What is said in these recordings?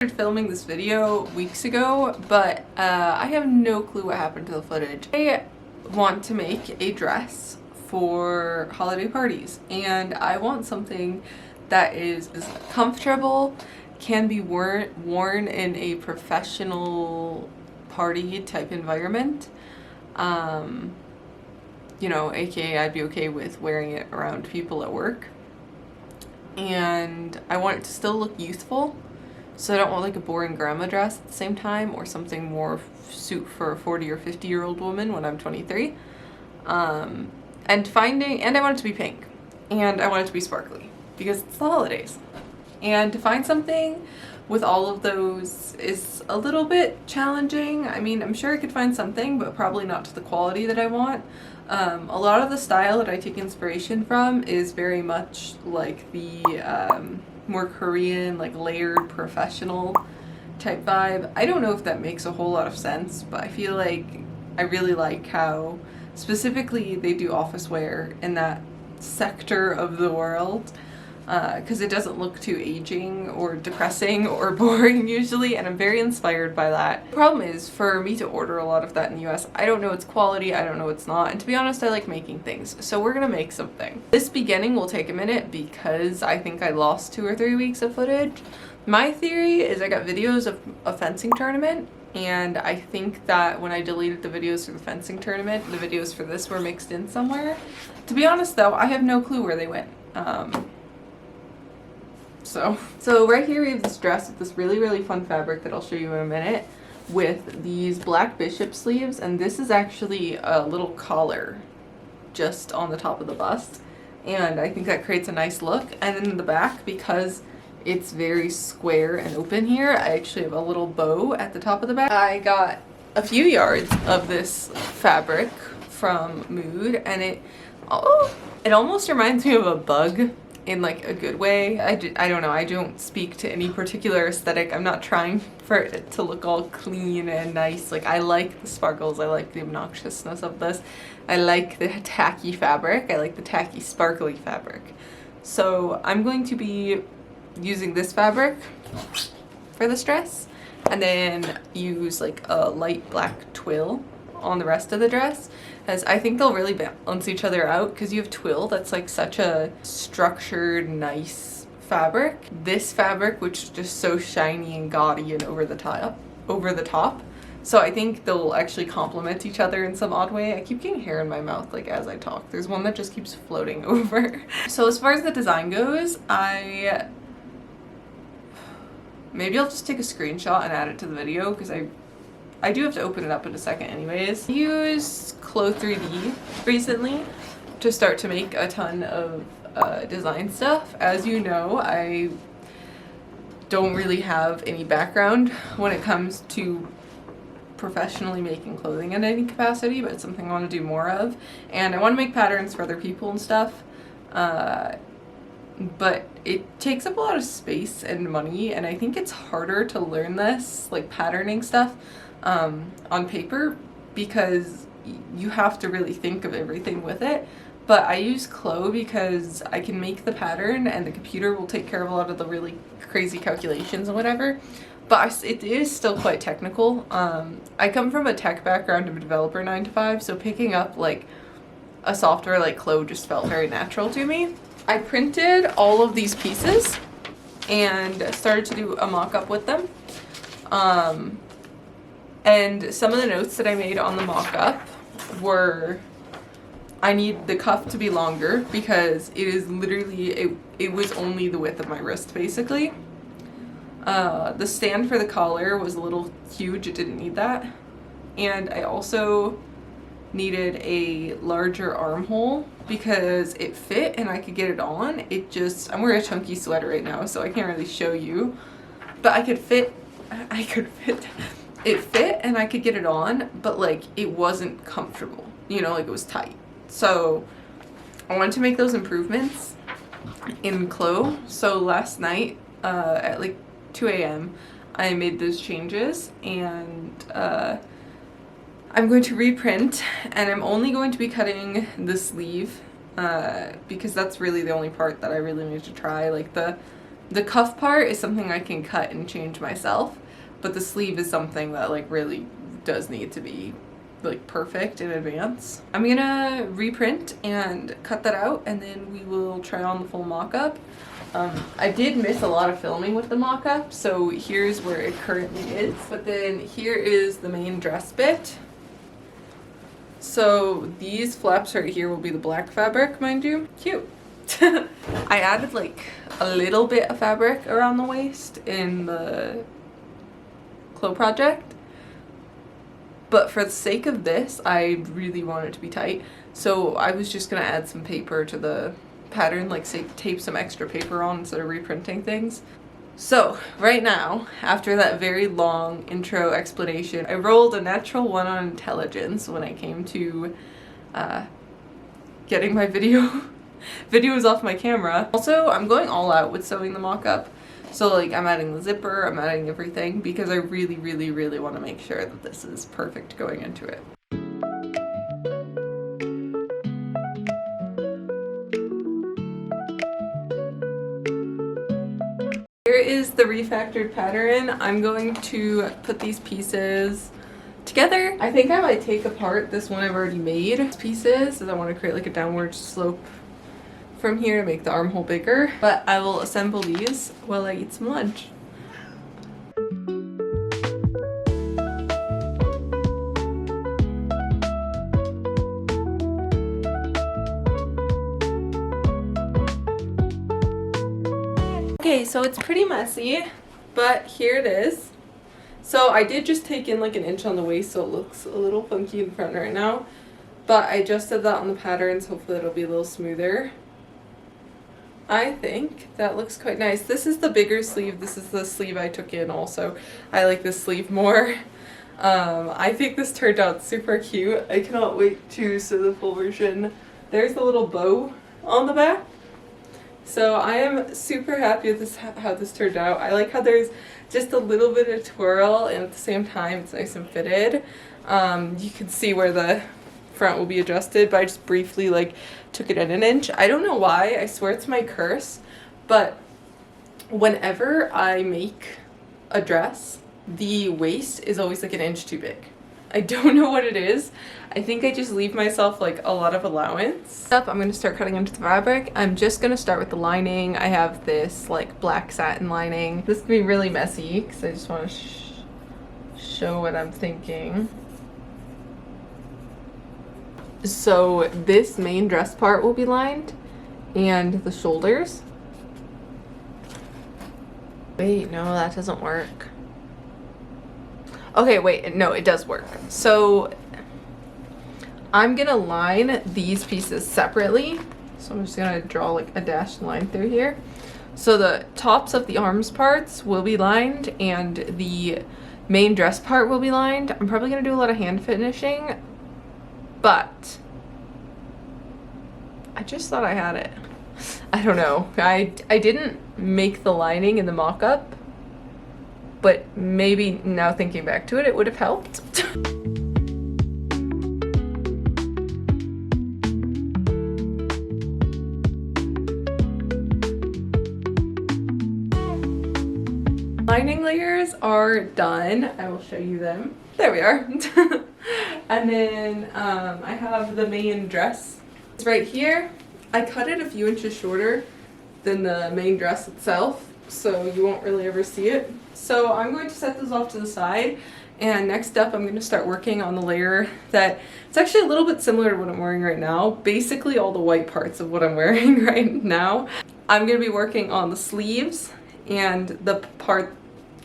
started filming this video weeks ago, but I have no clue what happened to the footage. I want to make a dress for holiday parties, and I want something that is comfortable, can be worn in a professional party type environment. You know, aka I'd be okay with wearing it around people at work. And I want it to still look youthful. So I don't want like a boring grandma dress at the same time, or something more suit for a 40 or 50-year-old woman when I'm 23. And I want it to be pink, and I want it to be sparkly because it's the holidays. And to find something with all of those is a little bit challenging. I mean, I'm sure I could find something, but probably not to the quality that I want. A lot of the style that I take inspiration from is very much like the more Korean, like layered professional type vibe. I don't know if that makes a whole lot of sense, but I feel like I really like how specifically they do office wear in that sector of the world, because it doesn't look too aging or depressing or boring usually, and I'm very inspired by that. The problem is, for me to order a lot of that in the US, I don't know its quality, I don't know it's not, and to be honest, I like making things, so we're gonna make something. This beginning will take a minute because I think I lost 2 or 3 weeks of footage. My theory is I got videos of a fencing tournament, and I think that when I deleted the videos for the fencing tournament, the videos for this were mixed in somewhere. To be honest though, I have no clue where they went. So right here we have this dress with this really fun fabric that I'll show you in a minute, with these black bishop sleeves, and this is actually a little collar just on the top of the bust, and I think that creates a nice look. And then in the back, because it's very square and open here, I actually have a little bow at the top of the back. I got a few yards of this fabric from Mood, and it almost reminds me of a bug in like a good way. I don't know, I don't speak to any particular aesthetic. I'm not trying for it to look all clean and nice. Like, I like the sparkles, I like the obnoxiousness of this, I like the tacky fabric, I like the tacky sparkly fabric. So I'm going to be using this fabric for this dress, and then use like a light black twill on the rest of the dress, as I think they'll really balance each other out, because you have twill that's like such a structured, nice fabric. This fabric, which is just so shiny and gaudy and over the top. So I think they'll actually complement each other in some odd way. I keep getting hair in my mouth like as I talk. There's one that just keeps floating over. So as far as the design goes, maybe I'll just take a screenshot and add it to the video, because I do have to open it up in a second anyways. I used Clo 3D recently to start to make a ton of design stuff. As you know, I don't really have any background when it comes to professionally making clothing in any capacity, but it's something I want to do more of. And I want to make patterns for other people and stuff. But it takes up a lot of space and money, and I think it's harder to learn this, like patterning stuff, on paper, because you have to really think of everything with it. But I use Clo because I can make the pattern and the computer will take care of a lot of the really crazy calculations and whatever. But it is still quite technical. I come from a tech background, I'm a developer 9 to 5, so picking up like a software like Clo just felt very natural to me. I printed all of these pieces and started to do a mock-up with them. And some of the notes that I made on the mock-up were, I need the cuff to be longer because it is literally, it was only the width of my wrist basically. The stand for the collar was a little huge, it didn't need that. And I also needed a larger armhole because it fit and I could get it on. I'm wearing a chunky sweater right now, so I can't really show you, but it fit and I could get it on, but like it wasn't comfortable, you know, like it was tight. So I wanted to make those improvements in Clo. So last night at like 2 a.m. I made those changes, and I'm going to reprint, and I'm only going to be cutting the sleeve because that's really the only part that I really need to try. Like the The cuff part is something I can cut and change myself, but the sleeve is something that like really does need to be like perfect in advance. I'm gonna reprint and cut that out, and then we will try on the full mock-up. I did miss a lot of filming with the mock-up, so here's where it currently is. But then here is the main dress bit. So these flaps right here will be the black fabric, mind you. Cute. I added like a little bit of fabric around the waist in the Clo project, but for the sake of this, I really want it to be tight. So I was just gonna add some paper to the pattern, like say tape some extra paper on instead of reprinting things. So right now, after that very long intro explanation, I rolled a natural 1 on intelligence when I came to getting my videos off my camera. Also, I'm going all out with sewing the mock-up. So like I'm adding the zipper, I'm adding everything because I really, really, really want to make sure that this is perfect going into it. Here is the refactored pattern. I'm going to put these pieces together. I think I might take apart this one I've already made pieces, as I want to create like a downward slope from here to make the armhole bigger. But I will assemble these while I eat some lunch. Okay, so it's pretty messy, but here it is. So I did just take in like an inch on the waist, so it looks a little funky in front right now. But I adjusted that on the patterns, hopefully it'll be a little smoother. I think that looks quite nice. This is the bigger sleeve. This is the sleeve I took in also. I like this sleeve more. I think this turned out super cute. I cannot wait to sew the full version. There's the little bow on the back. So I am super happy with this, how this turned out. I like how there's just a little bit of twirl, and at the same time it's nice and fitted. You can see where the front will be adjusted, but I just briefly like took it in an inch. I don't know why, I swear it's my curse, but whenever I make a dress, the waist is always like an inch too big. I don't know what it is. I think I just leave myself like a lot of allowance. I'm going to start cutting into the fabric. I'm just going to start with the lining. I have this like black satin lining. This can be really messy because I just want to show what I'm thinking. So this main dress part will be lined, and the shoulders. Wait, no, that doesn't work. Okay, wait, no, it does work. So I'm gonna line these pieces separately. So I'm just gonna draw like a dashed line through here. So the tops of the arms parts will be lined and the main dress part will be lined. I'm probably gonna do a lot of hand finishing, but I just thought I had it. I don't know. I didn't make the lining in the mock-up, but maybe now thinking back to it, it would have helped. Lining layers are done. I will show you them. There we are. And then I have the main dress. It's right here. I cut it a few inches shorter than the main dress itself, so you won't really ever see it. So I'm going to set those off to the side, and next up I'm going to start working on the layer that it's actually a little bit similar to what I'm wearing right now. Basically all the white parts of what I'm wearing right now. I'm going to be working on the sleeves and the part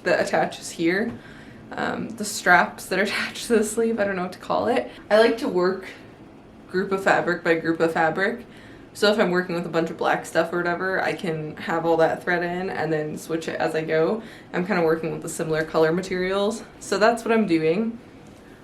that attaches here. The straps that are attached to the sleeve, I don't know what to call it. I like to work group of fabric by group of fabric. So if I'm working with a bunch of black stuff or whatever, I can have all that thread in and then switch it as I go. I'm kind of working with the similar color materials. So that's what I'm doing.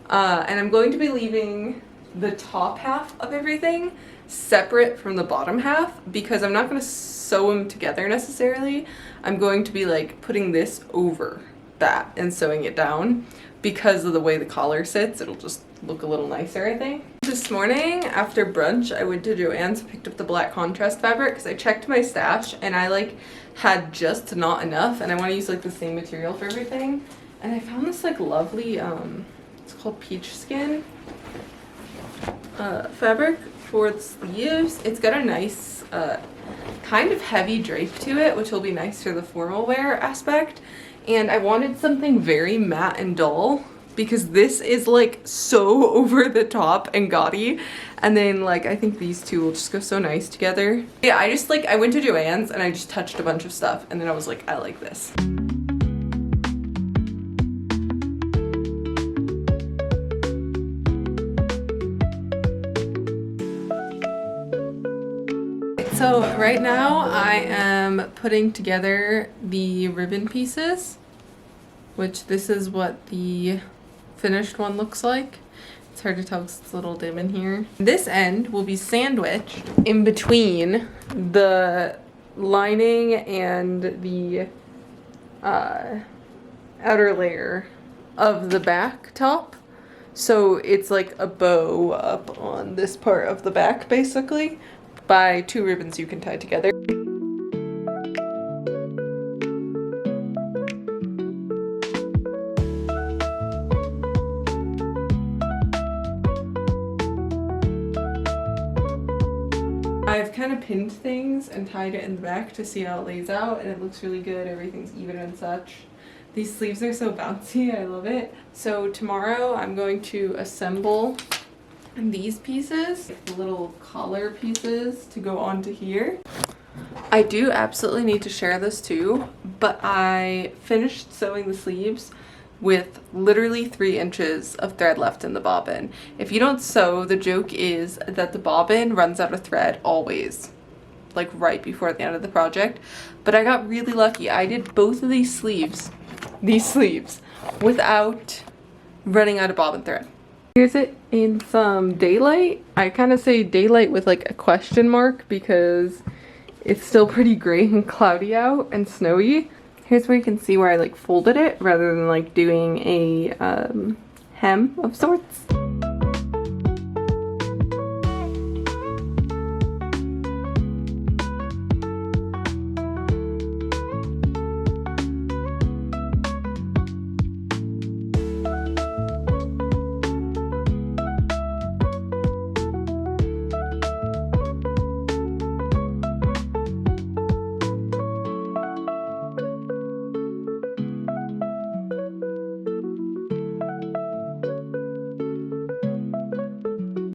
And I'm going to be leaving the top half of everything separate from the bottom half because I'm not going to sew them together necessarily. I'm going to be like putting this over that and sewing it down because of the way the collar sits. It'll just look a little nicer, I think. This morning after brunch I went to Joann's and picked up the black contrast fabric because I checked my stash and I like had just not enough and I want to use like the same material for everything, and I found this like lovely it's called peach skin fabric for the sleeves. It's got a nice kind of heavy drape to it, which will be nice for the formal wear aspect, and I wanted something very matte and dull because this is like so over the top and gaudy, and then like I think these two will just go so nice together. Yeah, I went to Joann's and I just touched a bunch of stuff and then I was like, I like this. So right now I am putting together the ribbon pieces, which this is what the finished one looks like. It's hard to tell because it's a little dim in here. This end will be sandwiched in between the lining and the outer layer of the back top. So it's like a bow up on this part of the back basically by two ribbons you can tie together. I've kind of pinned things and tied it in the back to see how it lays out, and it looks really good. Everything's even and such. These sleeves are so bouncy, I love it. So tomorrow I'm going to assemble these pieces, the little collar pieces to go onto here. I do absolutely need to share this too, but I finished sewing the sleeves with literally 3 inches of thread left in the bobbin. If you don't sew, the joke is that the bobbin runs out of thread always, like right before the end of the project. But I got really lucky. I did both of these sleeves without running out of bobbin thread. Here's it in some daylight. I kind of say daylight with like a question mark because it's still pretty gray and cloudy out and snowy. Here's where you can see where I like folded it rather than like doing a hem of sorts.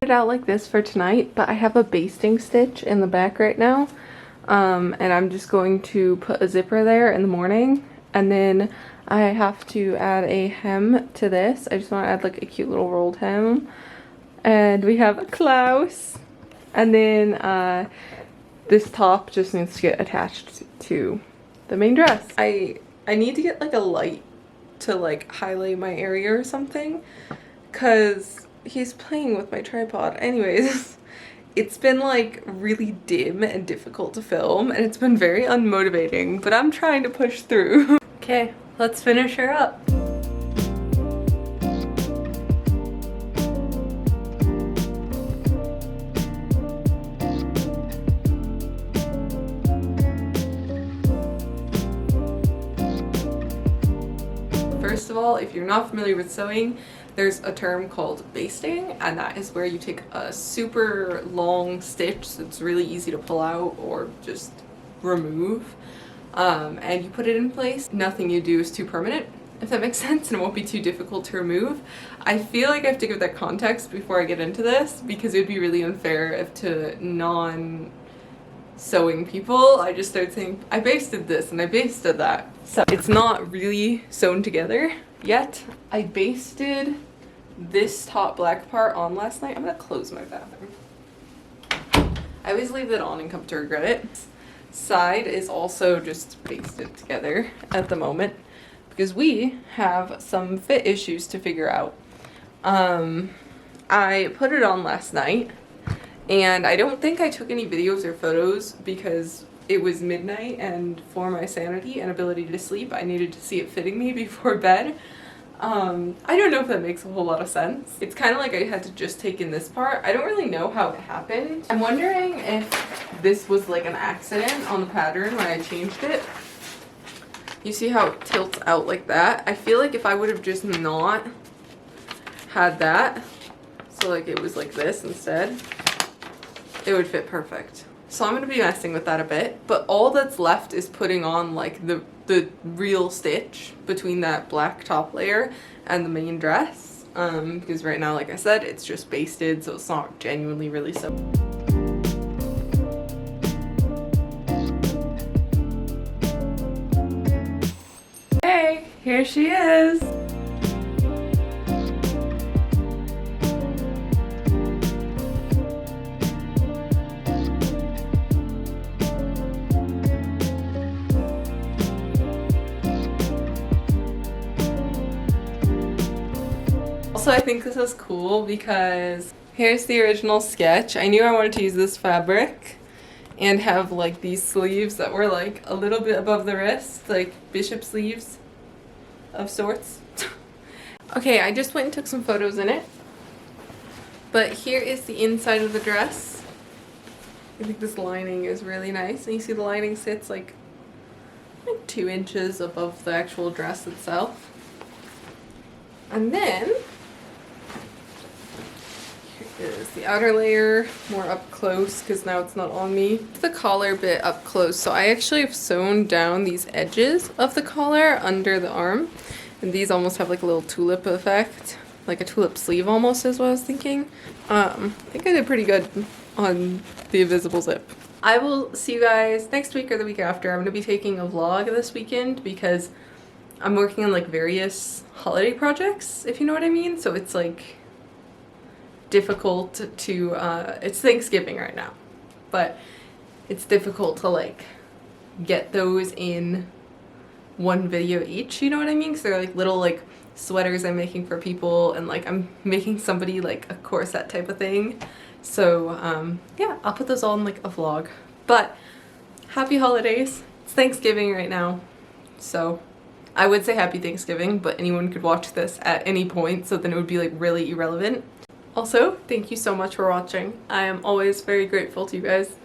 It out like this for tonight, but I have a basting stitch in the back right now, and I'm just going to put a zipper there in the morning, and then I have to add a hem to this. I just want to add like a cute little rolled hem, and we have Klaus, and then this top just needs to get attached to the main dress. I need to get like a light to like highlight my area or something, because he's playing with my tripod. Anyways, it's been like really dim and difficult to film, and it's been very unmotivating, but I'm trying to push through. Okay, let's finish her up. First of all, if you're not familiar with sewing, there's a term called basting, and that is where you take a super long stitch that's really easy to pull out or just remove, and you put it in place. Nothing you do is too permanent, if that makes sense, and it won't be too difficult to remove. I feel like I have to give that context before I get into this, because it would be really unfair if to non-sewing people I just start saying, I basted this and I basted that. So it's not really sewn together yet. I basted this top black part on last night. I'm gonna close my bathroom. I always leave it on and come to regret it. Side is also just basted together at the moment because we have some fit issues to figure out. I put it on last night, and I don't think I took any videos or photos because it was midnight, and for my sanity and ability to sleep, I needed to see it fitting me before bed. I don't know if that makes a whole lot of sense. It's kind of like I had to just take in this part. I don't really know how it happened. I'm wondering if this was like an accident on the pattern when I changed it. You see how it tilts out like that? I feel like if I would have just not had that, so like it was like this instead, it would fit perfect. So I'm going to be messing with that a bit, but all that's left is putting on like the real stitch between that black top layer and the main dress, because right now, like I said, it's just basted, so it's not genuinely really simple. Hey, here she is! Also, I think this is cool because here's the original sketch. I knew I wanted to use this fabric and have like these sleeves that were like a little bit above the wrist, like bishop sleeves of sorts. Okay, I just went and took some photos in it. But here is the inside of the dress. I think this lining is really nice. And you see the lining sits like 2 inches above the actual dress itself. And then is the outer layer more up close because now it's not on me. The collar bit up close, so I actually have sewn down these edges of the collar under the arm, and these almost have like a little tulip effect, like a tulip sleeve almost is what I was thinking. I think I did pretty good on the invisible zip. I will see you guys next week or the week after. I'm going to be taking a vlog this weekend because I'm working on like various holiday projects, if you know what I mean. So it's like difficult to, it's Thanksgiving right now, but it's difficult to like get those in one video each, you know what I mean? Because they're like little like sweaters I'm making for people, and like I'm making somebody like a corset type of thing. So yeah, I'll put those all in like a vlog. But happy holidays. It's Thanksgiving right now, so I would say happy Thanksgiving, but anyone could watch this at any point, so then it would be like really irrelevant. Also, thank you so much for watching. I am always very grateful to you guys.